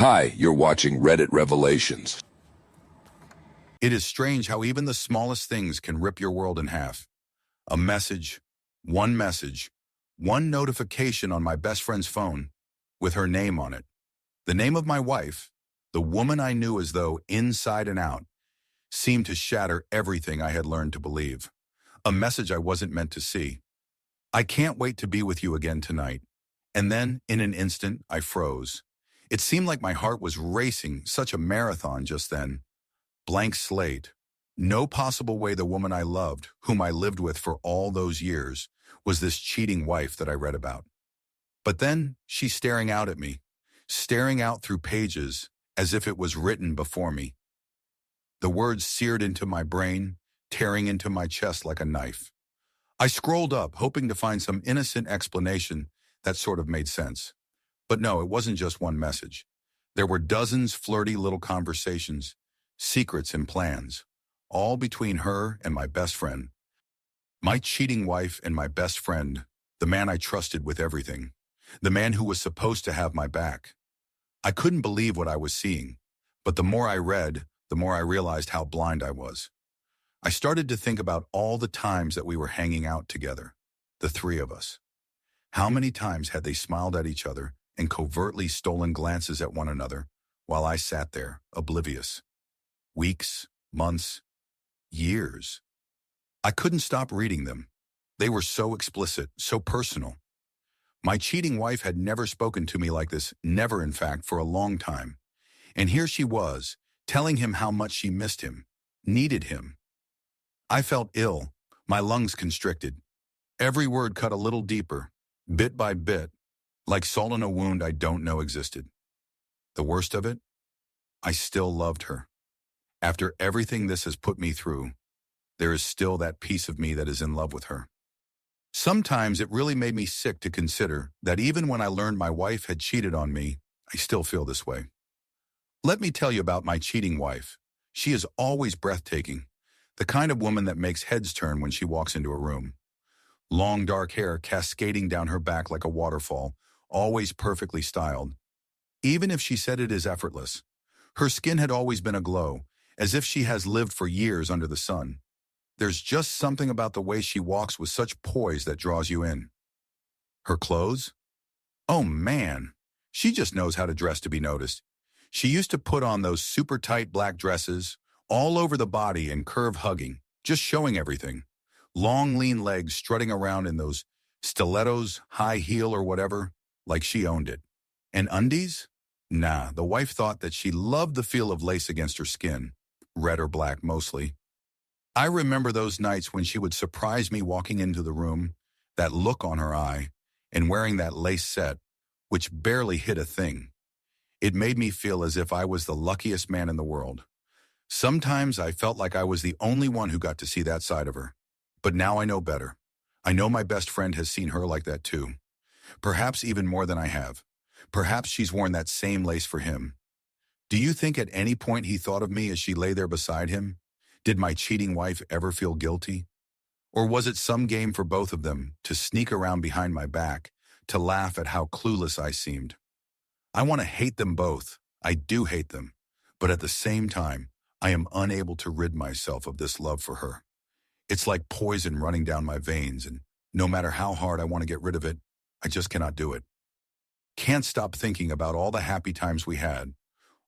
Hi, you're watching Reddit Revelations. It is strange how even the smallest things can rip your world in half. A message, one notification on my best friend's phone with her name on it. The name of my wife, the woman I knew as though inside and out, seemed to shatter everything I had learned to believe. A message I wasn't meant to see. I can't wait to be with you again tonight. And then, in an instant, I froze. It seemed like my heart was racing, such a marathon just then. Blank slate. No possible way the woman I loved, whom I lived with for all those years, was this cheating wife that I read about. But then she's staring out at me, staring out through pages as if it was written before me. The words seared into my brain, tearing into my chest like a knife. I scrolled up, hoping to find some innocent explanation that sort of made sense. But no, it wasn't just one message. There were dozens flirty little conversations, secrets and plans, all between her and my best friend. My cheating wife and my best friend, the man I trusted with everything, the man who was supposed to have my back. I couldn't believe what I was seeing, but the more I read, the more I realized how blind I was. I started to think about all the times that we were hanging out together, the three of us. How many times had they smiled at each other and covertly stolen glances at one another while I sat there, oblivious? Weeks, months, years. I couldn't stop reading them. They were so explicit, so personal. My cheating wife had never spoken to me like this, never in fact, for a long time. And here she was, telling him how much she missed him, needed him. I felt ill, my lungs constricted. Every word cut a little deeper, bit by bit, like salt in a wound I don't know existed. The worst of it? I still loved her. After everything this has put me through, there is still that piece of me that is in love with her. Sometimes it really made me sick to consider that even when I learned my wife had cheated on me, I still feel this way. Let me tell you about my cheating wife. She is always breathtaking, the kind of woman that makes heads turn when she walks into a room. Long dark hair cascading down her back like a waterfall, always perfectly styled. Even if she said it is effortless, her skin had always been aglow, as if she has lived for years under the sun. There's just something about the way she walks with such poise that draws you in. Her clothes? Oh man, she just knows how to dress to be noticed. She used to put on those super tight black dresses, all over the body and curve hugging, just showing everything. Long lean legs strutting around in those stilettos, high heel or whatever, like she owned it. And undies? Nah, the wife thought that she loved the feel of lace against her skin, red or black mostly. I remember those nights when she would surprise me walking into the room, that look on her eye, and wearing that lace set, which barely hid a thing. It made me feel as if I was the luckiest man in the world. Sometimes I felt like I was the only one who got to see that side of her. But now I know better. I know my best friend has seen her like that too. Perhaps even more than I have. Perhaps she's worn that same lace for him. Do you think at any point he thought of me as she lay there beside him? Did my cheating wife ever feel guilty? Or was it some game for both of them to sneak around behind my back, to laugh at how clueless I seemed? I want to hate them both. I do hate them. But at the same time, I am unable to rid myself of this love for her. It's like poison running down my veins, and no matter how hard I want to get rid of it, I just cannot do it. Can't stop thinking about all the happy times we had,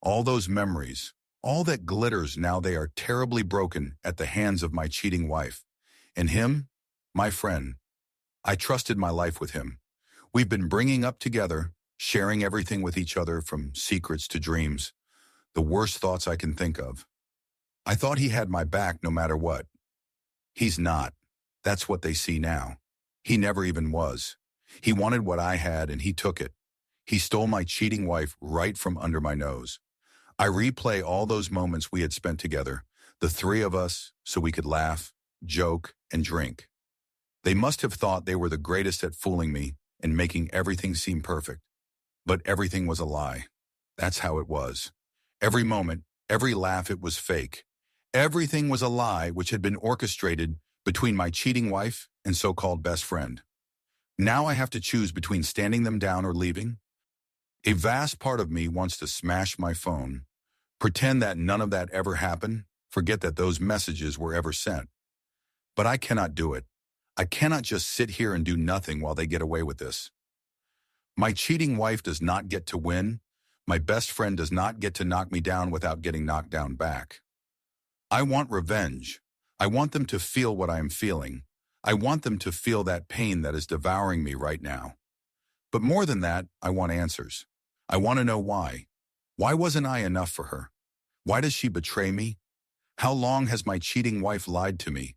all those memories, all that glitters now they are terribly broken at the hands of my cheating wife. And him, my friend, I trusted my life with him. We've been bringing up together, sharing everything with each other from secrets to dreams, the worst thoughts I can think of. I thought he had my back no matter what. He's not. That's what they see now. He never even was. He wanted what I had and he took it. He stole my cheating wife right from under my nose. I replay all those moments we had spent together, the three of us, so we could laugh, joke, and drink. They must have thought they were the greatest at fooling me and making everything seem perfect. But everything was a lie. That's how it was. Every moment, every laugh, it was fake. Everything was a lie which had been orchestrated between my cheating wife and so-called best friend. Now I have to choose between standing them down or leaving. A vast part of me wants to smash my phone, pretend that none of that ever happened, forget that those messages were ever sent. But I cannot do it. I cannot just sit here and do nothing while they get away with this. My cheating wife does not get to win. My best friend does not get to knock me down without getting knocked down back. I want revenge. I want them to feel what I am feeling. I want them to feel that pain that is devouring me right now. But more than that, I want answers. I want to know why. Why wasn't I enough for her? Why does she betray me? How long has my cheating wife lied to me?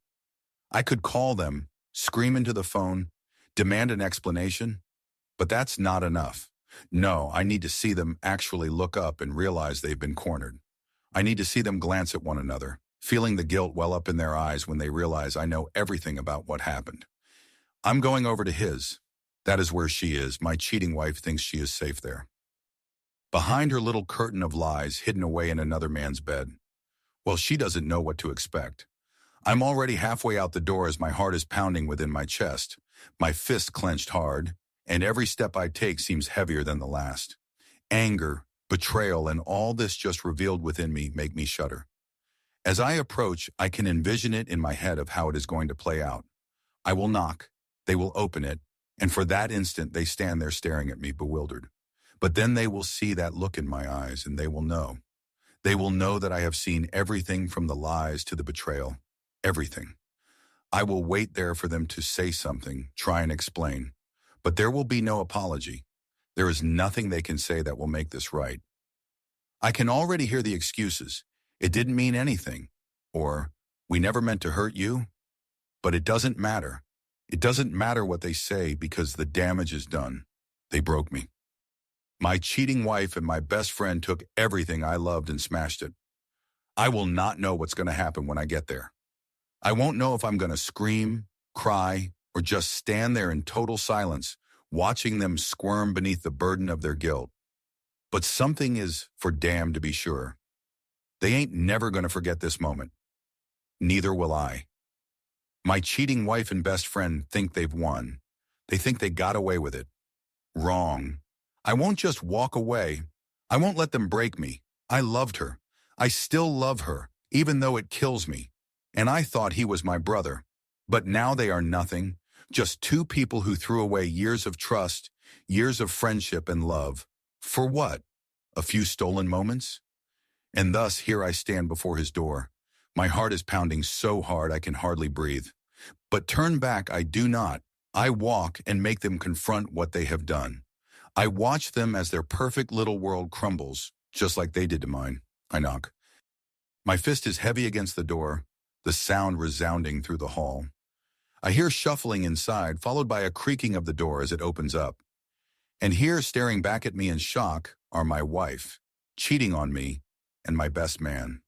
I could call them, scream into the phone, demand an explanation, but that's not enough. No, I need to see them actually look up and realize they've been cornered. I need to see them glance at one another, feeling the guilt well up in their eyes when they realize I know everything about what happened. I'm going over to his. That is where she is. My cheating wife thinks she is safe there. Behind her little curtain of lies hidden away in another man's bed. Well, she doesn't know what to expect. I'm already halfway out the door as my heart is pounding within my chest, my fist clenched hard, and every step I take seems heavier than the last. Anger, betrayal, and all this just revealed within me make me shudder. As I approach, I can envision it in my head of how it is going to play out. I will knock, they will open it, and for that instant they stand there staring at me bewildered. But then they will see that look in my eyes and they will know. They will know that I have seen everything from the lies to the betrayal. Everything. I will wait there for them to say something, try and explain. But there will be no apology. There is nothing they can say that will make this right. I can already hear the excuses. It didn't mean anything. Or, we never meant to hurt you. But it doesn't matter. It doesn't matter what they say because the damage is done. They broke me. My cheating wife and my best friend took everything I loved and smashed it. I will not know what's going to happen when I get there. I won't know if I'm going to scream, cry, or just stand there in total silence, watching them squirm beneath the burden of their guilt. But something is for damn to be sure. They ain't never going to forget this moment. Neither will I. My cheating wife and best friend think they've won. They think they got away with it. Wrong. I won't just walk away. I won't let them break me. I loved her. I still love her, even though it kills me. And I thought he was my brother. But now they are nothing. Just two people who threw away years of trust, years of friendship and love. For what? A few stolen moments? And thus here I stand before his door. My heart is pounding so hard I can hardly breathe. But turn back I do not. I walk and make them confront what they have done. I watch them as their perfect little world crumbles, just like they did to mine. I knock. My fist is heavy against the door, the sound resounding through the hall. I hear shuffling inside, followed by a creaking of the door as it opens up. And here, staring back at me in shock, are my wife, cheating on me, and my best man.